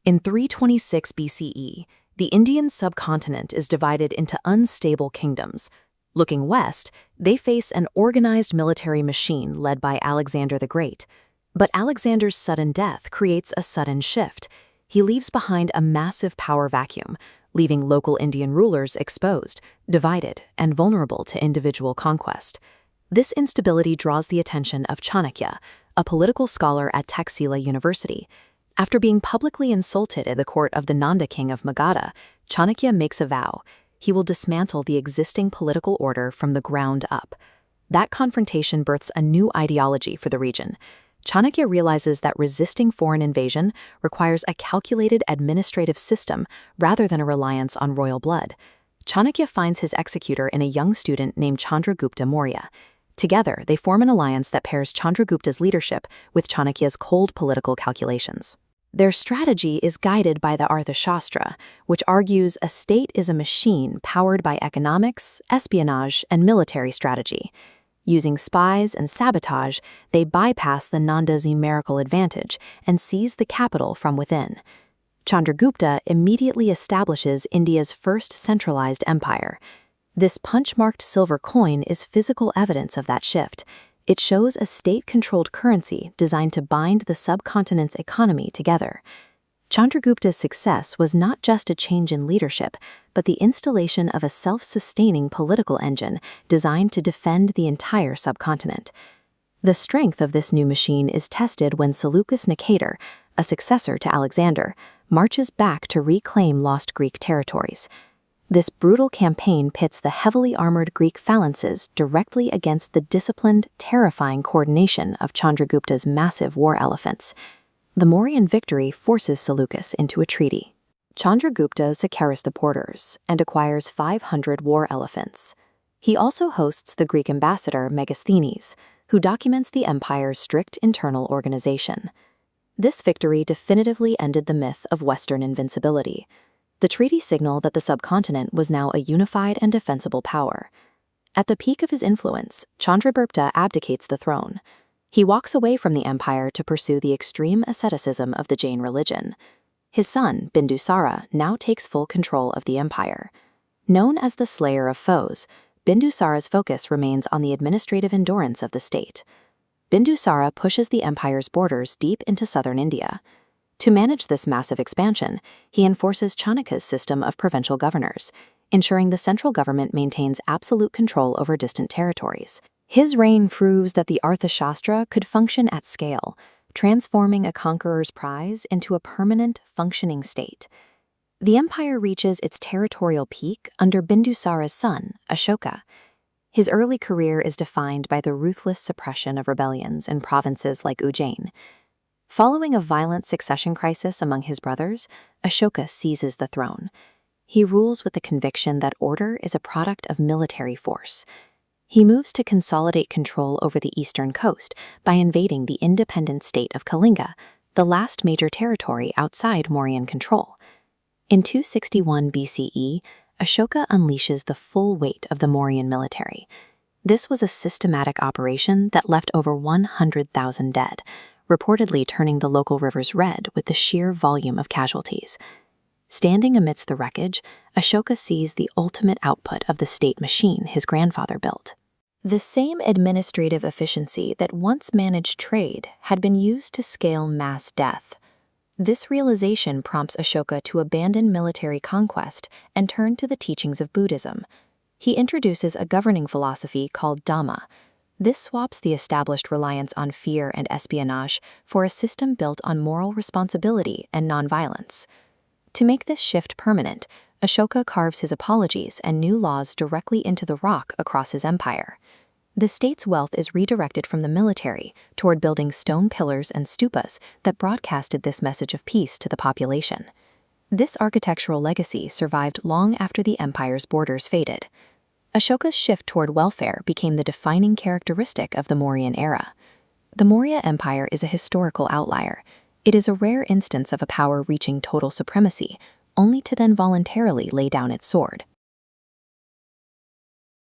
In 326 BCE, the Indian subcontinent is divided into unstable kingdoms. Looking west, they face an organized military machine led by Alexander the Great. But Alexander's sudden death creates a sudden shift. He leaves behind a massive power vacuum, leaving local Indian rulers exposed, divided, and vulnerable to individual conquest. This instability draws the attention of Chanakya, a political scholar at Taxila University. After being publicly insulted at the court of the Nanda king of Magadha, Chanakya makes a vow. He will dismantle the existing political order from the ground up. That confrontation births a new ideology for the region. Chanakya realizes that resisting foreign invasion requires a calculated administrative system rather than a reliance on royal blood. Chanakya finds his executor in a young student named Chandragupta Maurya. Together, they form an alliance that pairs Chandragupta's leadership with Chanakya's cold political calculations. Their strategy is guided by the Arthashastra, which argues a state is a machine powered by economics, espionage, and military strategy. Using spies and sabotage, they bypass the Nanda's numerical advantage and seize the capital from within. Chandragupta immediately establishes India's first centralized empire. This punch-marked silver coin is physical evidence of that shift. It shows a state-controlled currency designed to bind the subcontinent's economy together. Chandragupta's success was not just a change in leadership, but the installation of a self-sustaining political engine designed to defend the entire subcontinent. The strength of this new machine is tested when Seleucus Nicator, a successor to Alexander, marches back to reclaim lost Greek territories. This brutal campaign pits the heavily armored Greek phalanxes directly against the disciplined, terrifying coordination of Chandragupta's massive war elephants. The Mauryan victory forces Seleucus into a treaty. Chandragupta secures the borders and acquires 500 war elephants. He also hosts the Greek ambassador Megasthenes, who documents the empire's strict internal organization. This victory definitively ended the myth of Western invincibility. The treaty signaled that the subcontinent was now a unified and defensible power. At the peak of his influence, Chandragupta abdicates the throne. He walks away from the empire to pursue the extreme asceticism of the Jain religion. His son, Bindusara, now takes full control of the empire. Known as the slayer of foes, Bindusara's focus remains on the administrative endurance of the state. Bindusara pushes the empire's borders deep into southern India. To manage this massive expansion, he enforces Chanakya's system of provincial governors, ensuring the central government maintains absolute control over distant territories. His reign proves that the Arthashastra could function at scale, transforming a conqueror's prize into a permanent, functioning state. The empire reaches its territorial peak under Bindusara's son, Ashoka. His early career is defined by the ruthless suppression of rebellions in provinces like Ujjain. Following a violent succession crisis among his brothers, Ashoka seizes the throne. He rules with the conviction that order is a product of military force. He moves to consolidate control over the eastern coast by invading the independent state of Kalinga, the last major territory outside Mauryan control. In 261 BCE, Ashoka unleashes the full weight of the Mauryan military. This was a systematic operation that left over 100,000 dead, reportedly turning the local rivers red with the sheer volume of casualties. Standing amidst the wreckage, Ashoka sees the ultimate output of the state machine his grandfather built. The same administrative efficiency that once managed trade had been used to scale mass death. This realization prompts Ashoka to abandon military conquest and turn to the teachings of Buddhism. He introduces a governing philosophy called Dhamma. This swaps the established reliance on fear and espionage for a system built on moral responsibility and nonviolence. To make this shift permanent, Ashoka carves his apologies and new laws directly into the rock across his empire. The state's wealth is redirected from the military toward building stone pillars and stupas that broadcasted this message of peace to the population. This architectural legacy survived long after the empire's borders faded. Ashoka's shift toward welfare became the defining characteristic of the Mauryan era. The Maurya Empire is a historical outlier. It is a rare instance of a power reaching total supremacy, only to then voluntarily lay down its sword.